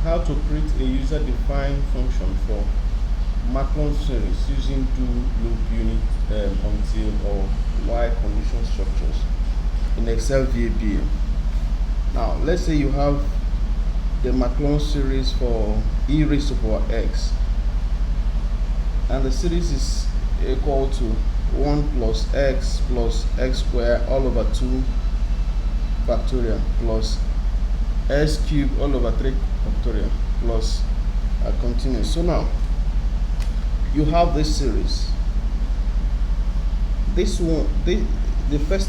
how to create a user-defined function for Maclaurin series using do, loop, unit, until, or while condition structures in Excel VBA. Now, let's say you have the Maclaurin series for e raised to power x, and the series is equal to 1 plus x squared all over 2 factorial plus s cubed all over 3 factorial plus continuous. So now you have this series. This one, this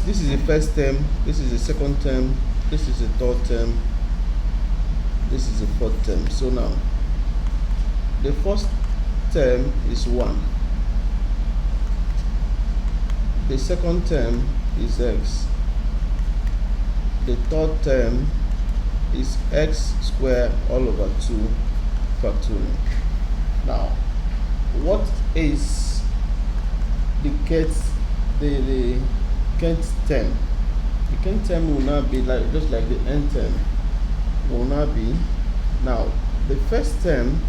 is the first term, this is the second term, this is the third term, this is the fourth term. So now the first term is 1, the second term is x, the third term is x squared all over 2 factorial. Now, what is the kth term? The kth term will now be like just like the nth term will now be. Now, the first term,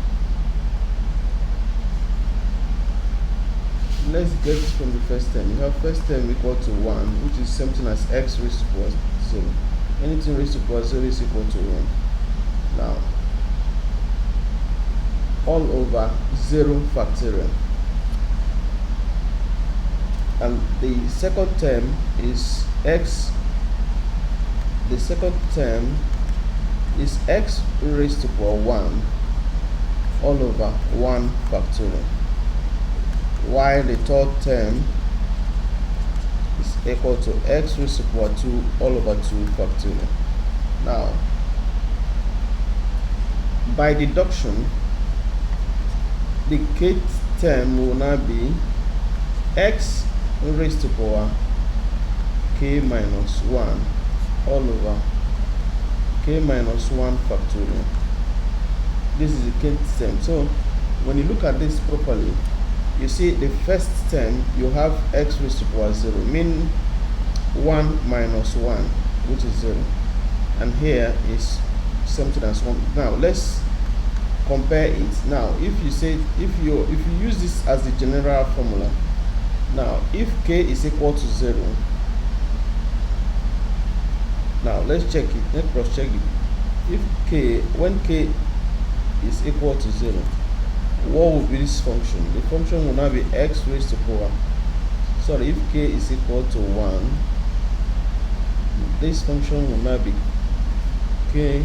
let's get from the first term. You have first term equal to 1, which is something as x raised to power 0. Anything raised to power 0 is equal to 1. Now, all over 0 factorial. And the second term is x. The second term is x raised to power 1 all over 1 factorial. While the third term is equal to x raised to power 2 all over 2 factorial. Now, by deduction, the kth term will now be x raised to power k minus 1 all over k minus 1 factorial. This is the kth term. So when you look at this properly, you see the first term you have x raised to power 0, meaning 1 minus 1, which is 0, and here is something as 1. Now let's compare it. Now if you use this as the general formula, now if k is equal to 0, now let's check it, let's cross check it. When k is equal to 0, what will be this function? The function will now be x raised to power, sorry, if k is equal to 1, this function will now be k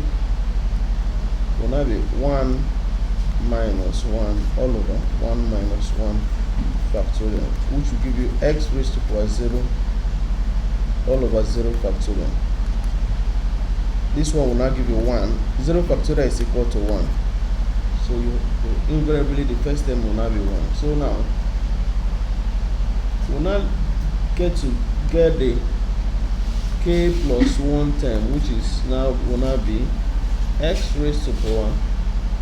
will now be 1 minus 1 all over 1 minus 1 factorial, which will give you x raised to power 0 all over 0 factorial. This one will now give you 1. 0 factorial is equal to 1. So invariably the first term will now be 1. So now we'll now get the k plus 1 term, which is now will now be x raised to power.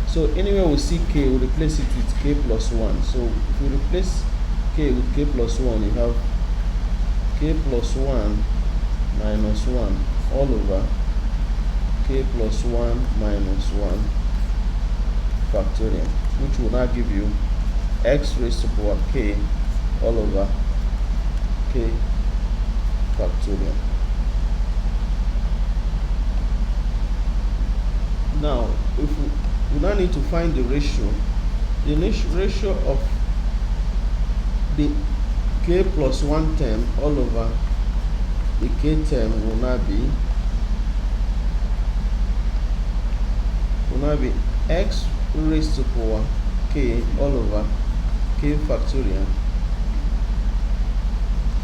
So anywhere we see k, we'll replace it with k plus 1. So if we replace k with k plus 1, you have k plus 1 minus 1 all over k plus 1 minus 1 factorial, which will now give you x raised to power k all over k factorial. Now, if we now need to find the ratio of the k plus 1 term all over the k term will now be x raised to power k all over k factorial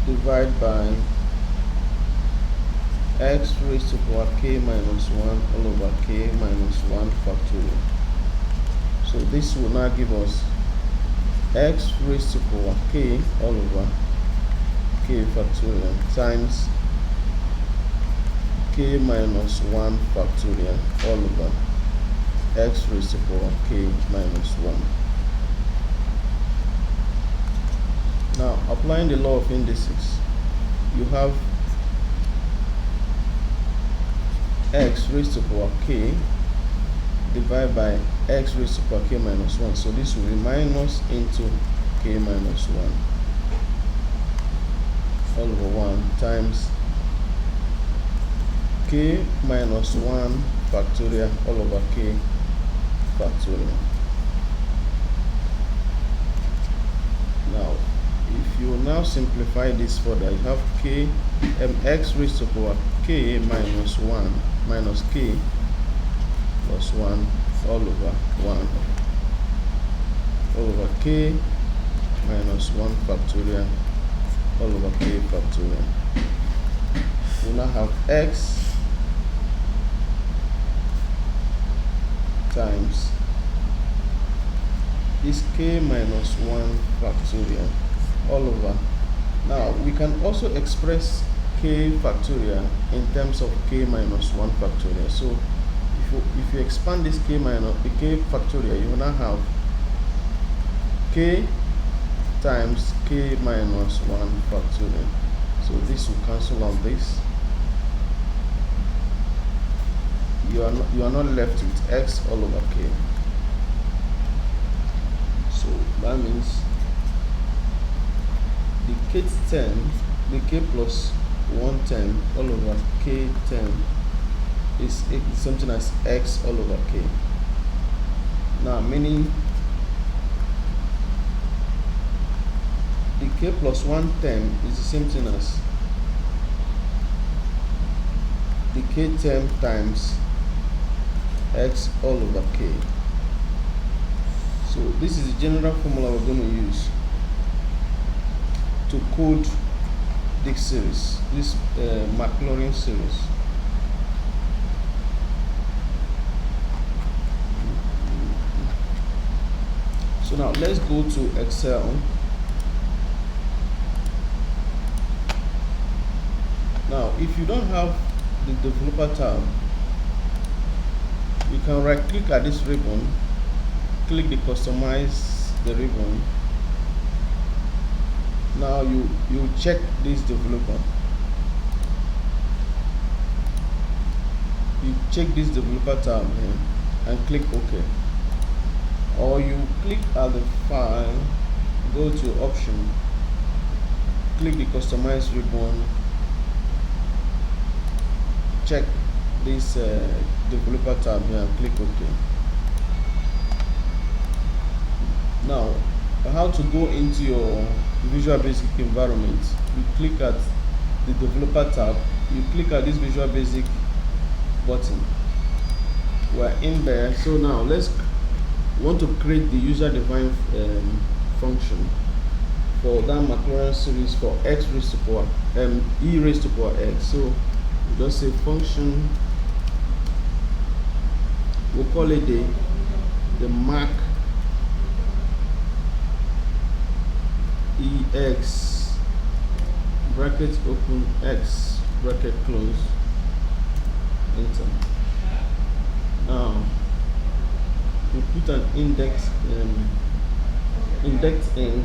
divided by x raised to power k minus 1 all over k minus 1 factorial. So this will now give us x raised to power k all over k factorial times k minus 1 factorial all over x raised to power k minus 1. Now, applying the law of indices, you have x raised to power k divided by x raised to power k minus 1. So this will be minus into k minus 1 all over 1 times k minus 1 factorial all over k factorial. Now, if you now simplify this further, you have k x raised to power k minus 1 minus k plus 1 all over 1 all over k minus 1 factorial all over k factorial. We now have x times this k minus 1 factorial all over. Now we can also express k factorial in terms of k minus 1 factorial. So if you expand this k minus the k factorial, you will now have k times k minus 1 factorial. So this will cancel out this. You are not left with x all over k. So that means the k term, the k plus 1 term all over k term is something as x all over k. Now meaning the k plus 1 term is the same thing as the k term times x all over k. So this is the general formula we're going to use to code this series, this Maclaurin series. So now let's go to Excel. Now if you don't have the developer tab, you can right click at this ribbon, click the customize the ribbon. Now you check this developer, you check this developer tab here and click OK, or you click at the file, go to option, click the customize ribbon, check this developer tab here and click OK. Now how to go into your Visual Basic environment, you click at the developer tab, you click at this Visual Basic button. We're in there. So now let's want to create the user defined function for that Maclaurin series for x raised to power e raised to power x. So we just say function, we'll call it the Mac ex bracket open x bracket close, enter. Now we put an index in.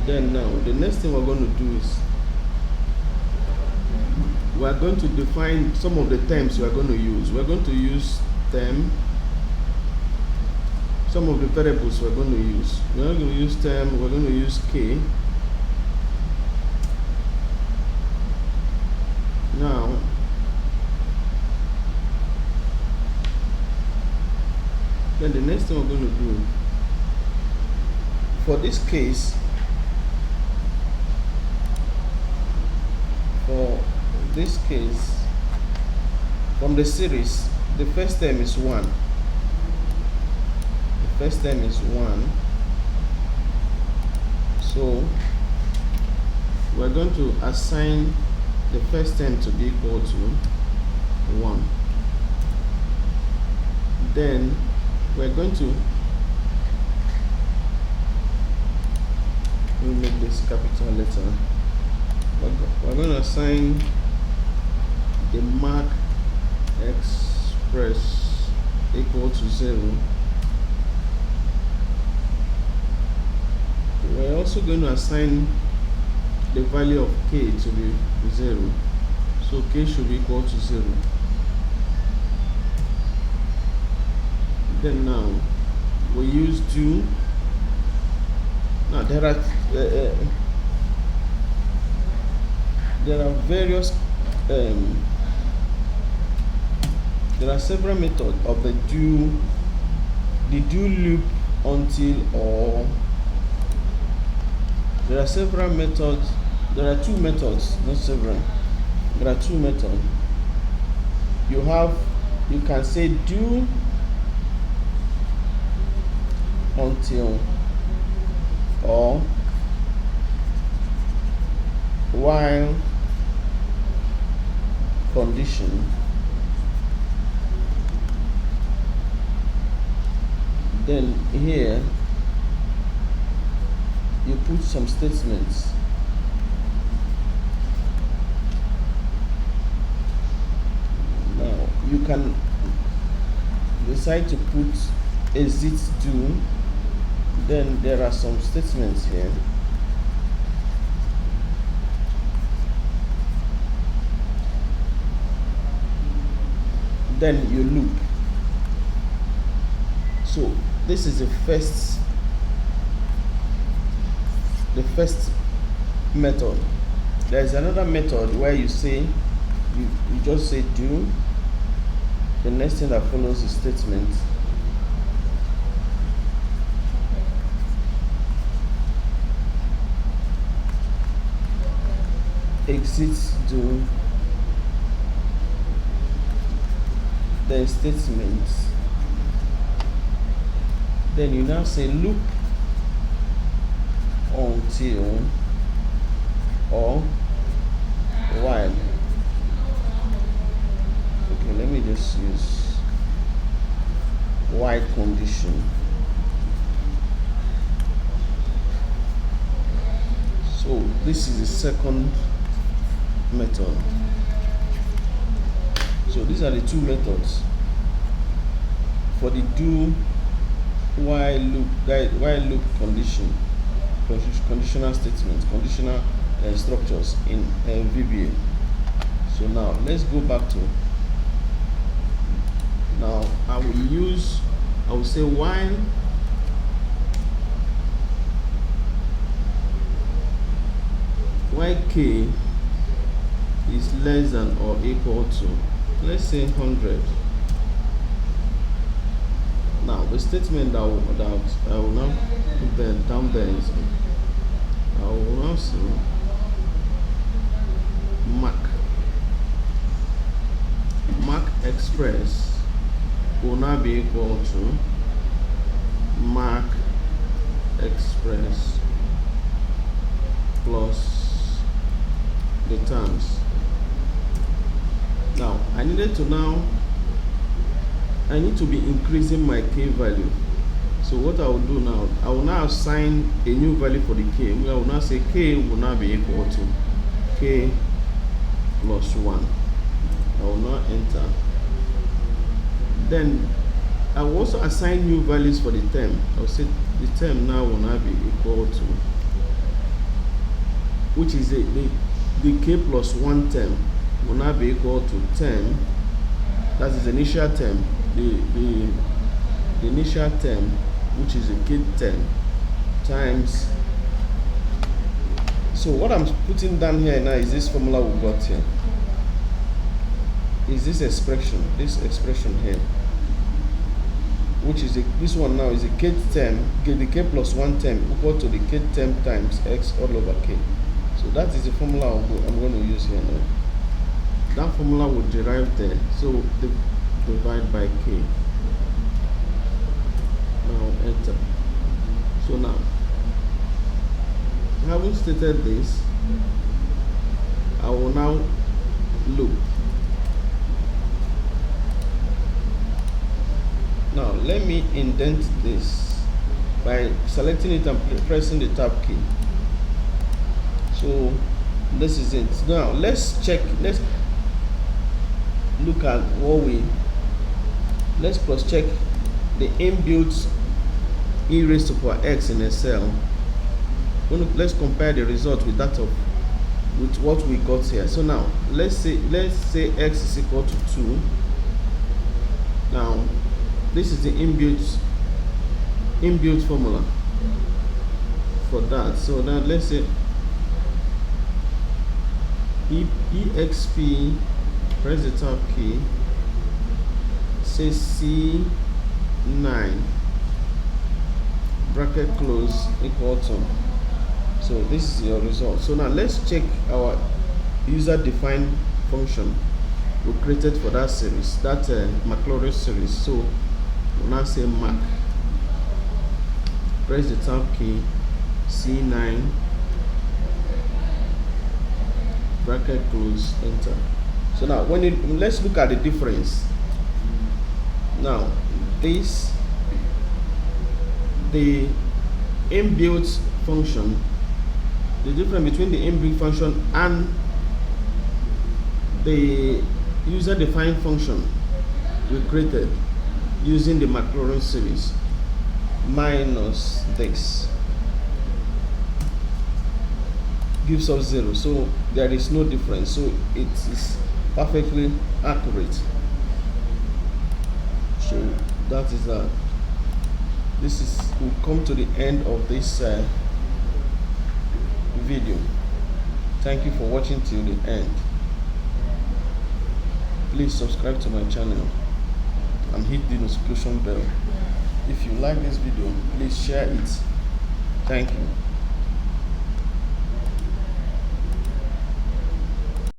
Then now the next thing we're going to do is we're going to define some of the terms we are going to use. We're going to use term. Some of the variables we're going to use. We're not going to use term. We're going to use k. Now then the next thing we're going to do for this case, from the series, the first term is 1. The first term is 1. So we're going to assign the first term to be equal to 1. Then we're going to make this capital letter. We're going to assign the mark express equal to 0. We're also going to assign the value of k to be 0. So k should be equal to 0. Then now we use do. Now there are various there are several methods of the do loop until, or there are several methods. There are two methods, not several. There are two methods. You can say do until, or while condition. Then here you put some statements. Now you can decide to put exit do. Then there are some statements here. Then you loop. So this is the first method. There is another method where you say you just say do. The next thing that follows is statement. Exit do, then statements. Then you now say loop until, or while. Okay, let me just use while condition. So this is the second method. So these are the two methods for the do while loop conditional statements, conditional structures in VBA. So now let's go back to, now I will say while k is less than or equal to, let's say 100. Now the statement that I will now put down there is, I will now say Mac Express will now be equal to Mac Express plus the terms. Now I need to be increasing my k value. So what I will do now, I will now assign a new value for the k. I will now say k will now be equal to k plus 1. I will now enter. Then I will also assign new values for the term. I will say the term now will now be equal to, which is the k plus 1 term will now be equal to 10. That is the initial term. The initial term, which is a k term, times. So what I'm putting down here now is this formula we got here. Is this expression here, which is this one now is a k term, the k plus 1 term equal to the k term times x all over k. So that is the formula I'm going to use here now. That formula will derive there. So divide by k. Now enter. So now, having stated this, I will now loop. Now let me indent this by selecting it and pressing the tab key. So this is it. Now let's look at let's cross check the inbuilt e raised to power x in Excel. Let's compare the result with what we got here. So now let's say x is equal to 2. Now this is the inbuilt formula for that. So now let's say exp, press the tab key, say C9 bracket close equal to. So this is your result. So now let's check our user defined function we created for that series, that Maclaurin series. So we'll now say Mac, press the tab key, C9 bracket close, enter. So now let's look at the difference. Now the inbuilt function, the difference between the inbuilt function and the user defined function we created using the Maclaurin series minus this gives us 0. So there is no difference. So it is perfectly accurate. So that is that. This is, we'll come to the end of this video. Thank you for watching till the end. Please subscribe to my channel and hit the notification bell. If you like this video, please share it. Thank you.